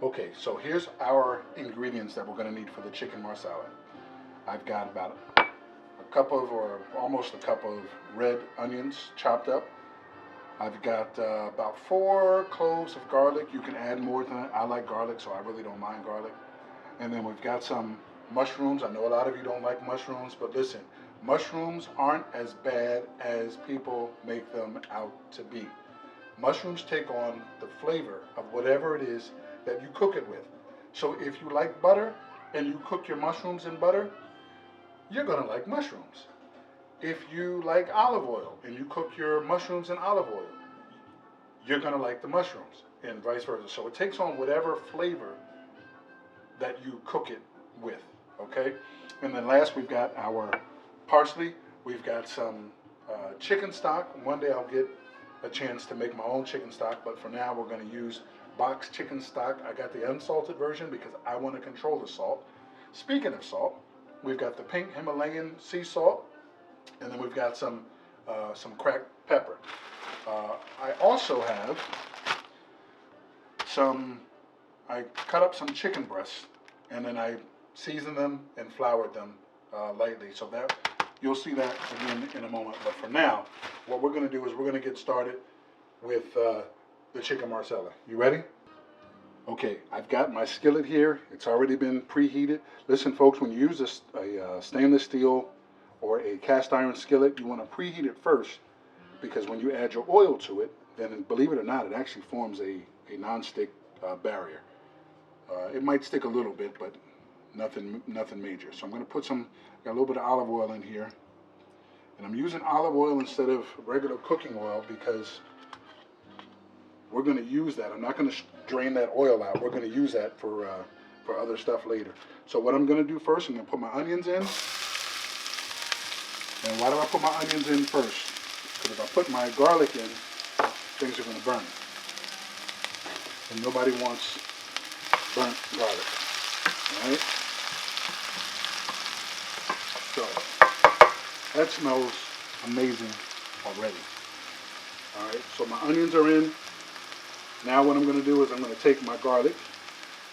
Okay, so here's our ingredients that we're going to need for the chicken marsala. I've got about a cup of, or almost a cup of red onions chopped up. I've got about 4 cloves of garlic. You can add more than that. I like garlic, so I really don't mind garlic. And then we've got some mushrooms. I know a lot of you don't like mushrooms, but listen, mushrooms aren't as bad as people make them out to be. Mushrooms take on the flavor of whatever it is that you cook it with. So if you like butter and you cook your mushrooms in butter, you're gonna like mushrooms. If you like olive oil and you cook your mushrooms in olive oil, you're gonna like the mushrooms, and vice versa. So it takes on whatever flavor that you cook it with, okay? And then last, we've got our parsley. We've got some chicken stock. One day I'll get a chance to make my own chicken stock, but for now we're going to use boxed chicken stock. I got the unsalted version because I want to control the salt. Speaking of salt, we've got the pink Himalayan sea salt, and then we've got some cracked pepper. I also have some, I cut up some chicken breasts, and then I seasoned them and floured them lightly. So that you'll see that again in a moment. But for now, what we're going to do is we're going to get started with the chicken marsala. You ready? Okay, I've got my skillet here. It's already been preheated. Listen, folks, when you use a stainless steel or a cast iron skillet, you want to preheat it first, because when you add your oil to it, then believe it or not, it actually forms a non-stick barrier. It might stick a little bit, but nothing major. So I'm going to put got a little bit of olive oil in here. And I'm using olive oil instead of regular cooking oil because we're going to use that. I'm not going to drain that oil out. We're going to use that for other stuff later. So what I'm going to do first, I'm going to put my onions in. And why do I put my onions in first? Because if I put my garlic in, things are going to burn. And nobody wants burnt garlic. All right? So that smells amazing already. All right, so my onions are in. Now what I'm going to do is I'm going to take my garlic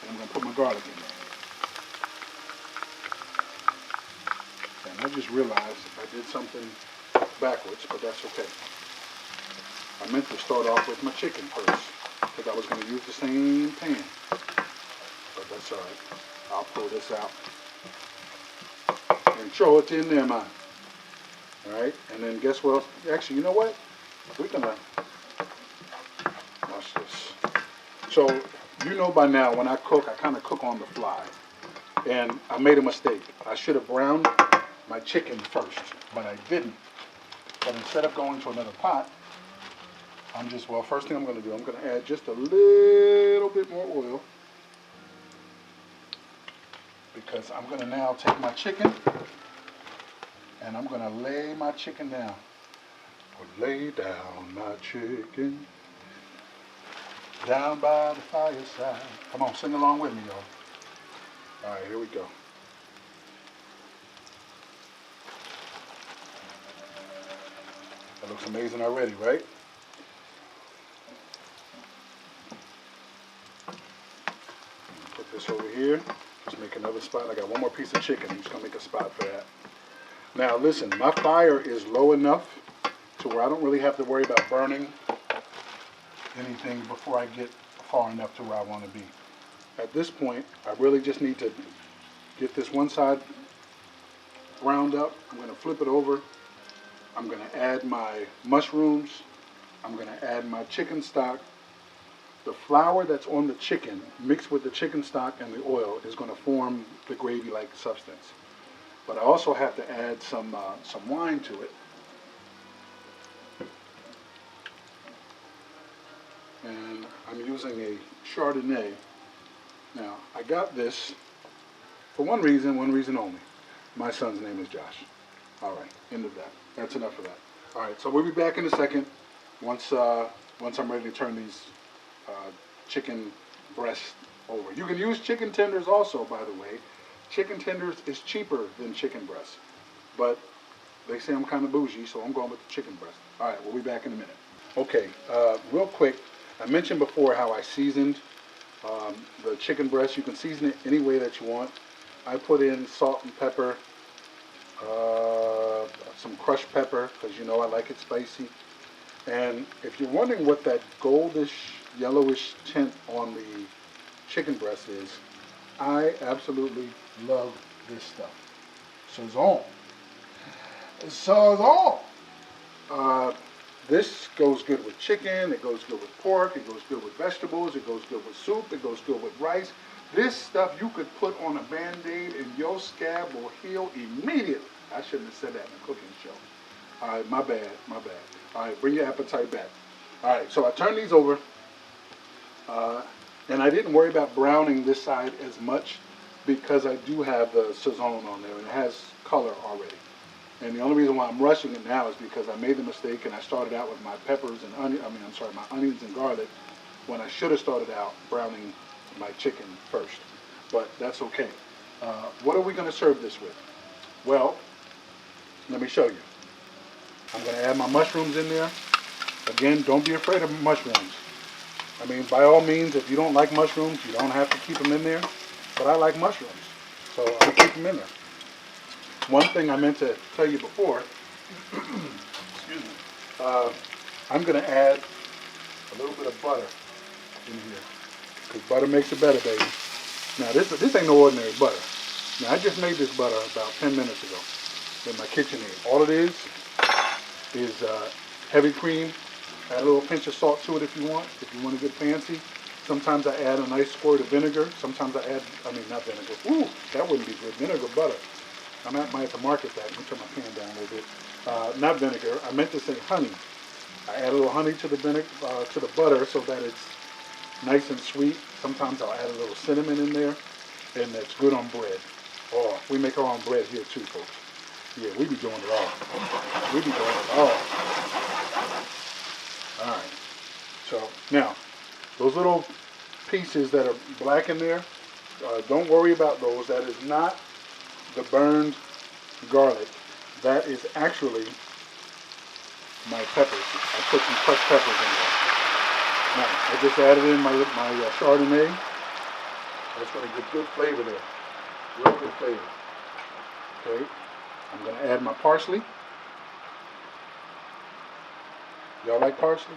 and I'm going to put my garlic in there. And I just realized I did something backwards, but that's okay. I meant to start off with my chicken first because I was going to use the same pan. But that's all right. I'll pull this out and throw it in there, man. All right, and then guess what? Actually, you know what? We're gonna watch this. So you know by now when I cook, I kind of cook on the fly, and I made a mistake. I should have browned my chicken first, but I didn't. But instead of going to another pot, first thing I'm going to do, I'm going to add just a little bit more oil, because I'm going to now take my chicken and I'm going to lay my chicken down. Lay down my chicken down by the fireside. Come on, sing along with me, y'all. All right, here we go. That looks amazing already, right? Put this over here. Just make another spot. I got one more piece of chicken. I'm just going to make a spot for that. Now listen, my fire is low enough to where I don't really have to worry about burning anything before I get far enough to where I want to be. At this point, I really just need to get this one side browned up. I'm going to flip it over. I'm going to add my mushrooms. I'm going to add my chicken stock. The flour that's on the chicken mixed with the chicken stock and the oil is going to form the gravy-like substance. But I also have to add some wine to it. And I'm using a Chardonnay. Now, I got this for one reason only. My son's name is Josh. All right, end of that. That's enough of that. All right, so we'll be back in a second once I'm ready to turn these chicken breasts over. You can use chicken tenders also, by the way. Chicken tenders is cheaper than chicken breasts, but they say I'm kind of bougie, so I'm going with the chicken breast. All right, we'll be back in a minute. Okay, real quick, I mentioned before how I seasoned The chicken breast, you can season it any way that you want. I put in salt and pepper, some crushed pepper, because you know I like it spicy. And if you're wondering what that goldish, yellowish tint on the chicken breast is, I absolutely love this stuff. Sazon. Sazon. This goes good with chicken, it goes good with pork, it goes good with vegetables, it goes good with soup, it goes good with rice. This stuff you could put on a Band-Aid and your scab will heal immediately. I shouldn't have said that in a cooking show. All right, my bad. All right, bring your appetite back. All right, so I turned these over, and I didn't worry about browning this side as much because I do have the Sazon on there and it has color already. And the only reason why I'm rushing it now is because I made the mistake and I started out with my peppers and my onions and garlic when I should have started out browning my chicken first. But that's okay. What are we going to serve this with? Well, let me show you. I'm going to add my mushrooms in there. Again, don't be afraid of mushrooms. I mean, by all means, if you don't like mushrooms, you don't have to keep them in there. But I like mushrooms, so I'll keep them in there. One thing I meant to tell you before, excuse me, I'm going to add a little bit of butter in here, because butter makes it better, baby. Now, this ain't no ordinary butter. Now, I just made this butter about 10 minutes ago in my KitchenAid. All it is heavy cream. Add a little pinch of salt to it if you want to get fancy. Sometimes I add a nice squirt of vinegar. Sometimes not vinegar. Ooh, that wouldn't be good. Vinegar butter. I might have to market that. Let me turn my pan down a little bit. Not vinegar. I meant to say honey. I add a little honey to the butter so that it's nice and sweet. Sometimes I'll add a little cinnamon in there, and that's good on bread. Oh, we make our own bread here too, folks. Yeah, we be doing it all. We be doing it all. All right. So now, those little pieces that are black in there, don't worry about those. That is not the burned garlic. That is actually my peppers. I put some crushed peppers in there. Now, I just added in my Chardonnay. That's going to get good flavor there. Real good flavor. Okay. I'm going to add my parsley. Y'all like parsley?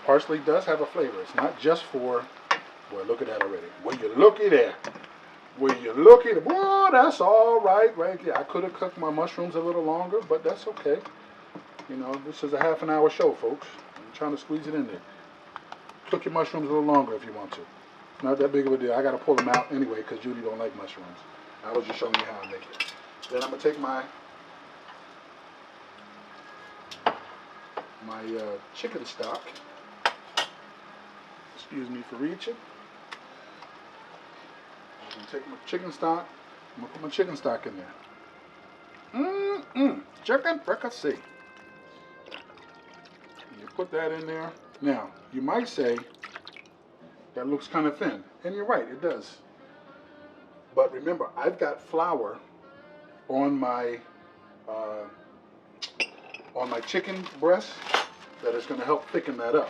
Parsley does have a flavor. It's not just for, boy, look at that already. Will you looky there? Will you looky there? Boy, that's all right there. I could have cooked my mushrooms a little longer, but that's okay. You know, this is a half an hour show, folks. I'm trying to squeeze it in there. Cook your mushrooms a little longer if you want to. Not that big of a deal. I got to pull them out anyway because Judy don't like mushrooms. I was just showing you how I make it. Then I'm going to take my chicken stock. Excuse me for reaching. I'm going to take my chicken stock. I'm going to put my chicken stock in there. Chicken fricassee. You put that in there. Now, you might say, that looks kind of thin. And you're right, it does. But remember, I've got flour on my chicken breast that is going to help thicken that up.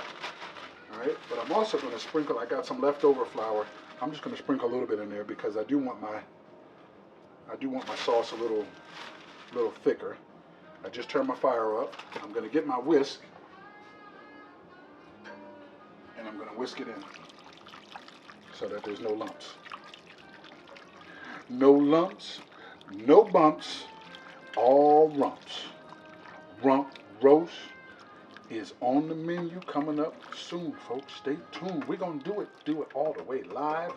All right, but I'm also going to sprinkle. I got some leftover flour. I'm just going to sprinkle a little bit in there because I do want my sauce a little thicker. I just turned my fire up. I'm going to get my whisk and I'm going to whisk it in so that there's no lumps. No lumps, no bumps, all rumps. Rump roast is on the menu coming up soon, folks. Stay tuned. We're going to do it all the way. Live,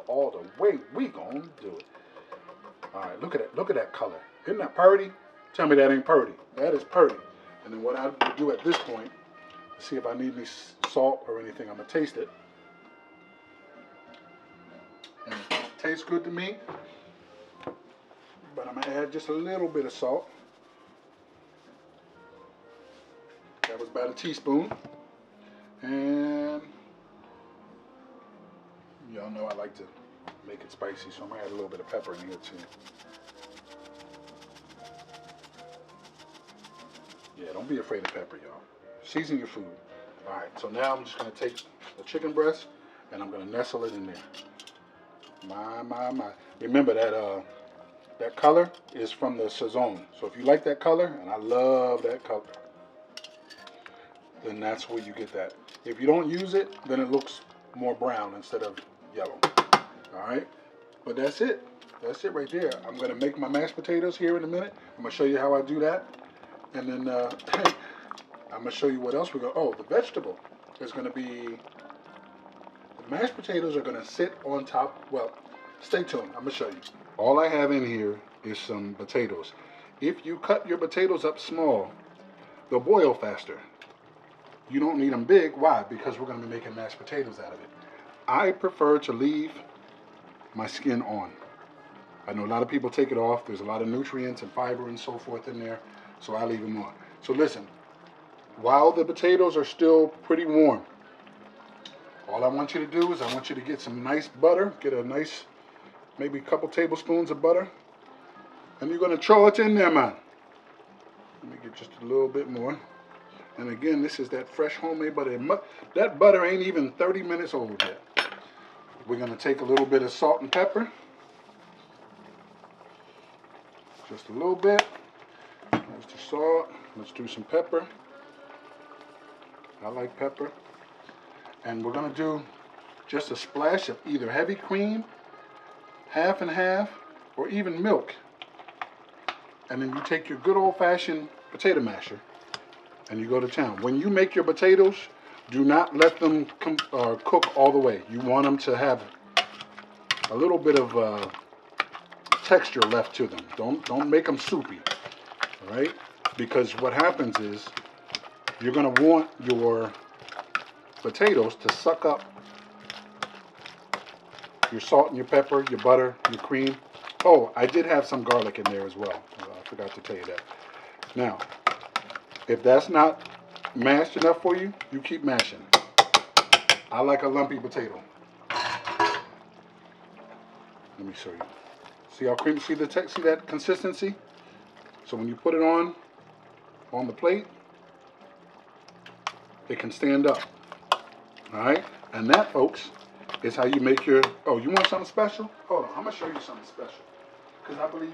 all the way. We're going to do it. All right, look at that color. Isn't that purty? Tell me that ain't purty. That is purty. And then what I will do at this point, see if I need any salt or anything. I'm going to taste it. And it tastes good to me. But I'm going to add just a little bit of salt. That was about a teaspoon. And y'all know I like to make it spicy, so I'm going to add a little bit of pepper in here too. Yeah, don't be afraid of pepper, y'all. Season your food. All right, so now I'm just going to take the chicken breast and I'm gonna nestle it in there. My. Remember that that color is from the Saison. So if you like that color, and I love that color, then that's where you get that. If you don't use it, then it looks more brown instead of yellow. All right, but that's it. That's it right there. I'm gonna make my mashed potatoes here in a minute. I'm gonna show you how I do that, and then I'm gonna show you what else we're gonna. Oh, the vegetable is gonna be. The mashed potatoes are gonna sit on top. Well, stay tuned. I'm gonna show you. All I have in here is some potatoes. If you cut your potatoes up small, they'll boil faster. You don't need them big. Why? Because we're gonna be making mashed potatoes out of it. I prefer to leave my skin on. I know a lot of people take it off. There's a lot of nutrients and fiber and so forth in there, so I leave them on. So listen, while the potatoes are still pretty warm, all I want you to do is I want you to get some nice butter, get a nice, maybe a couple tablespoons of butter, and you're gonna throw it in there, man. Let me get just a little bit more. And again, this is that fresh homemade butter. That butter ain't even 30 minutes old yet. We're gonna take a little bit of salt and pepper. Just a little bit. There's the salt. Let's do some pepper. I like pepper. And we're gonna do just a splash of either heavy cream, half and half, or even milk. And then you take your good old-fashioned potato masher and you go to town. When you make your potatoes, do not let them cook all the way. You want them to have a little bit of texture left to them. Don't make them soupy, all right? Because what happens is you're gonna want your potatoes to suck up your salt and your pepper, your butter, your cream. Oh, I did have some garlic in there as well. I forgot to tell you that. Now, if that's not mashed enough for you, you keep mashing. I like a lumpy potato. Let me show you. See how creamy? See that consistency? So when you put it on the plate, it can stand up. All right, and that, folks, is how you make your. Oh, you want something special? Hold on, I'm gonna show you something special, because I believe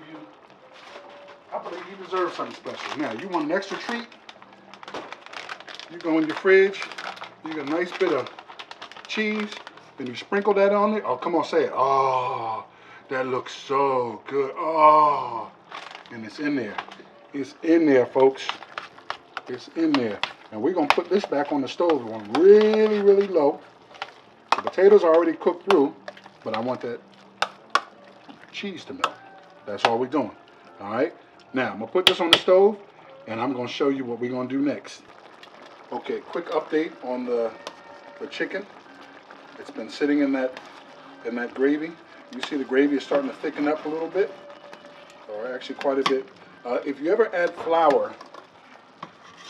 you deserve something special. Now, you want an extra treat? You go in your fridge. You get a nice bit of cheese. Then you sprinkle that on there. Oh, come on, say it. Oh, that looks so good. Oh, and it's in there. It's in there, folks. It's in there. And we're going to put this back on the stove on really, really low. The potatoes are already cooked through, but I want that cheese to melt. That's all we're doing. All right? Now, I'm going to put this on the stove, and I'm going to show you what we're going to do next. Okay, quick update on the chicken. It's been sitting in that gravy. You see the gravy is starting to thicken up a little bit, or actually quite a bit. If you ever add flour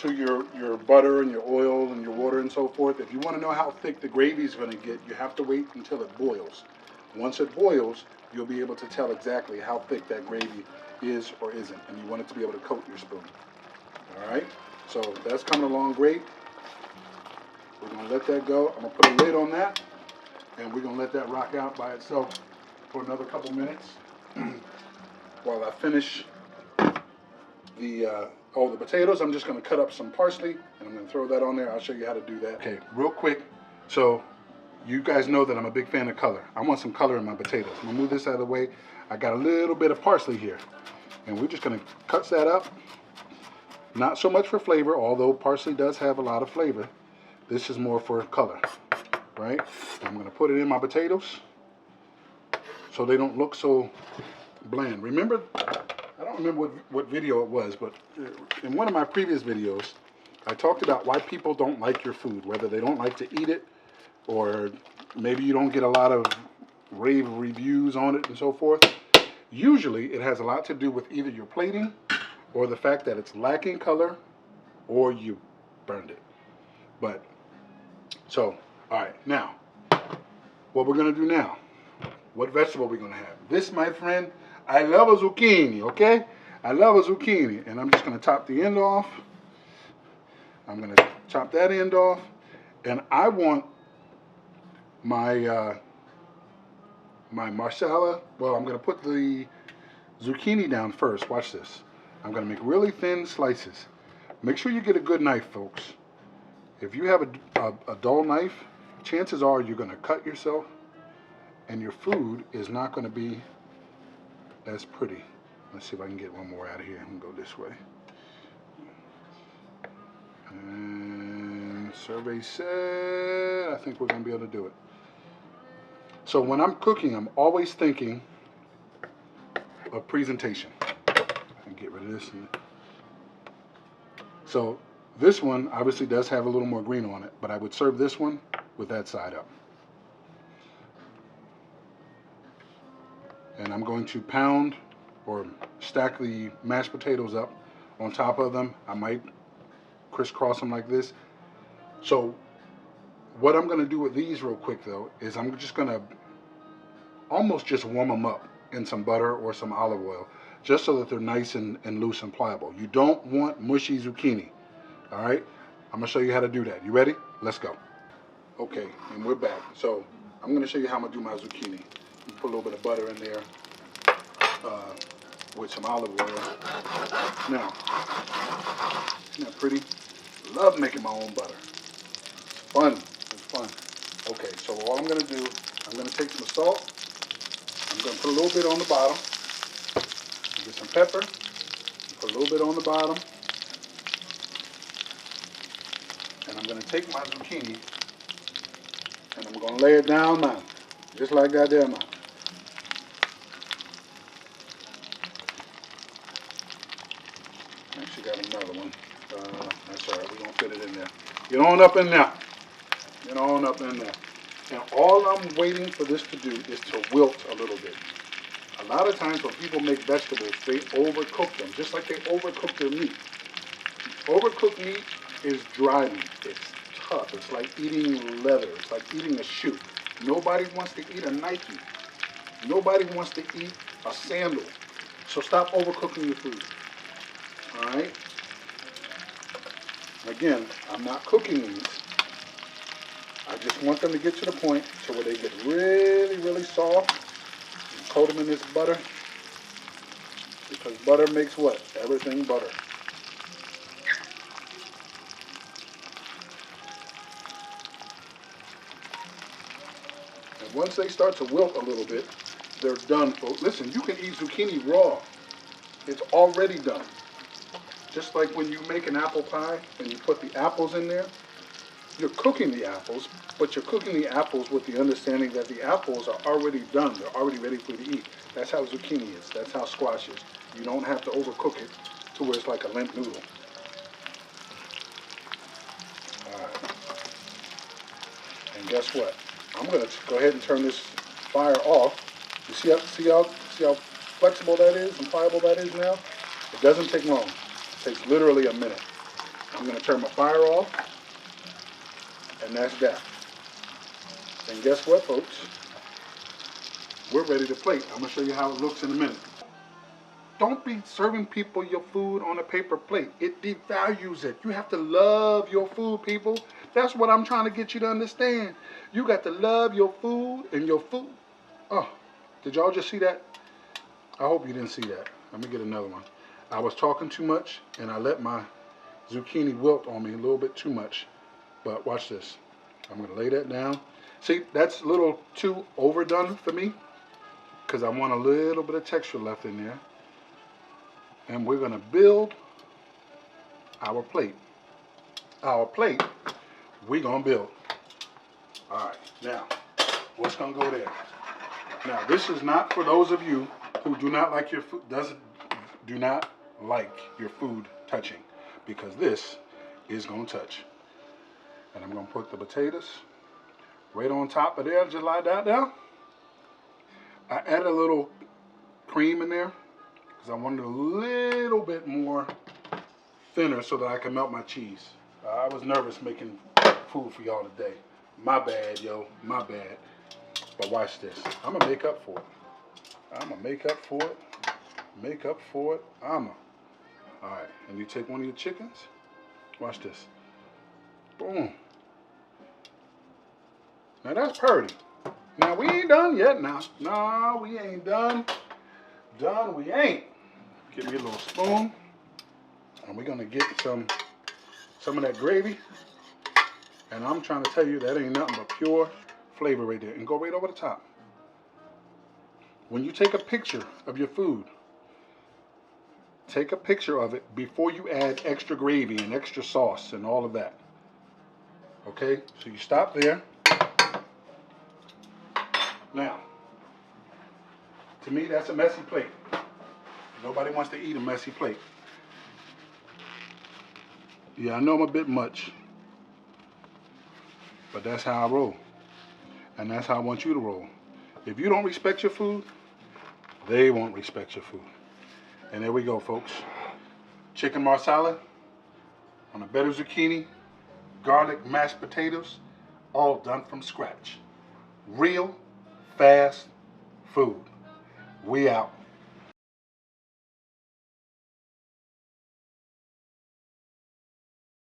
to your butter and your oil and your water and so forth, if you want to know how thick the gravy is going to get, you have to wait until it boils. Once it boils, you'll be able to tell exactly how thick that gravy is or isn't, and you want it to be able to coat your spoon. All right, so that's coming along great. We're going to let that go. I'm going to put a lid on that, and we're going to let that rock out by itself for another couple minutes while I finish the potatoes. I'm just going to cut up some parsley, and I'm going to throw that on there. I'll show you how to do that. Okay, real quick. So you guys know that I'm a big fan of color. I want some color in my potatoes. I'm going to move this out of the way. I got a little bit of parsley here, and we're just going to cut that up. Not so much for flavor, although parsley does have a lot of flavor. This is more for color, right? I'm going to put it in my potatoes so they don't look so bland. Remember, I don't remember what video it was, but in one of my previous videos, I talked about why people don't like your food, whether they don't like to eat it, or maybe you don't get a lot of rave reviews on it and so forth. Usually, it has a lot to do with either your plating or the fact that it's lacking color or you burned it. But, so, all right, now, what we're going to do now, what vegetable we're going to have. This, my friend, I love a zucchini, okay? I love a zucchini, and I'm just going to top the end off. I'm going to chop that end off, and I want my my marsala. Well, I'm gonna put the zucchini down first. Watch this. I'm gonna make really thin slices. Make sure you get a good knife, folks. If you have a dull knife, chances are you're gonna cut yourself, and your food is not gonna be as pretty. Let's see if I can get one more out of here. I'm gonna go this way. And survey said, I think we're gonna be able to do it. So when I'm cooking, I'm always thinking of presentation. And get rid of this. So this one obviously does have a little more green on it, but I would serve this one with that side up. And I'm going to pound or stack the mashed potatoes up on top of them. I might crisscross them like this. So what I'm going to do with these real quick though is I'm just going to almost just warm them up in some butter or some olive oil, just so that they're nice and loose and pliable. You don't want mushy zucchini. All right, I'm gonna show you how to do that. You ready? Let's go. Okay, and we're back. So I'm gonna show you how I'm gonna do my zucchini. Put a little bit of butter in there with some olive oil. Now, isn't that pretty? Love making my own butter. It's fun. It's fun. Okay, so all I'm gonna do, I'm gonna take some salt. I'm going to put a little bit on the bottom, get some pepper, put a little bit on the bottom, and I'm going to take my zucchini and I'm going to lay it down now, just like that there now. Actually got another one. That's all right, we're going to fit it in there. Get on up in there. Get on up in there. And all I'm waiting for this to do is to wilt a little bit. A lot of times when people make vegetables, they overcook them, just like they overcook their meat. Overcooked meat is dry meat. It's tough. It's like eating leather. It's like eating a shoe. Nobody wants to eat a Nike. Nobody wants to eat a sandal. So stop overcooking your food. All right? Again, I'm not cooking these. I just want them to get to the point to where they get really, really soft. Coat them in this butter, because butter makes what? Everything butter. And once they start to wilt a little bit, they're done, folks. Listen, you can eat zucchini raw. It's already done. Just like when you make an apple pie and you put the apples in there, you're cooking the apples, but you're cooking the apples with the understanding that the apples are already done. They're already ready for you to eat. That's how zucchini is. That's how squash is. You don't have to overcook it to where it's like a limp noodle. All right. And guess what? I'm going to go ahead and turn this fire off. You see how flexible that is and pliable that is now? It doesn't take long. It takes literally a minute. I'm going to turn my fire off. And that's that. And guess what, folks? We're ready to plate. I'm going to show you how it looks in a minute. Don't be serving people your food on a paper plate. It devalues it. You have to love your food, people. That's what I'm trying to get you to understand. You got to love your food and your food. Oh, did y'all just see that? I hope you didn't see that. Let me get another one. I was talking too much and I let my zucchini wilt on me a little bit too much. But watch this. I'm going to lay that down. See, that's a little too overdone for me because I want a little bit of texture left in there. And we're going to build our plate. Our plate, we're going to build. All right, now, what's going to go there? Now, this is not for those of you who do not like your food, do not like your food touching, because this is going to touch. And I'm going to put the potatoes right on top of there, just like that there. I added a little cream in there because I wanted a little bit more thinner so that I can melt my cheese. I was nervous making food for y'all today. My bad, yo, my bad. But watch this. I'm going to make up for it. I'm going to make up for it. Make up for it. All right, and you take one of your chickens. Watch this. Boom. Now that's pretty. Now we ain't done yet now. No, we ain't done. Done we ain't. Give me a little spoon. And we're gonna get some of that gravy. And I'm trying to tell you that ain't nothing but pure flavor right there. And go right over the top. When you take a picture of your food, take a picture of it before you add extra gravy and extra sauce and all of that. Okay, so you stop there. Now, to me, that's a messy plate. Nobody wants to eat a messy plate. Yeah, I know I'm a bit much, but that's how I roll. And that's how I want you to roll. If you don't respect your food, they won't respect your food. And there we go, folks. Chicken marsala on a better zucchini, garlic mashed potatoes, all done from scratch. Real, fast food. We out.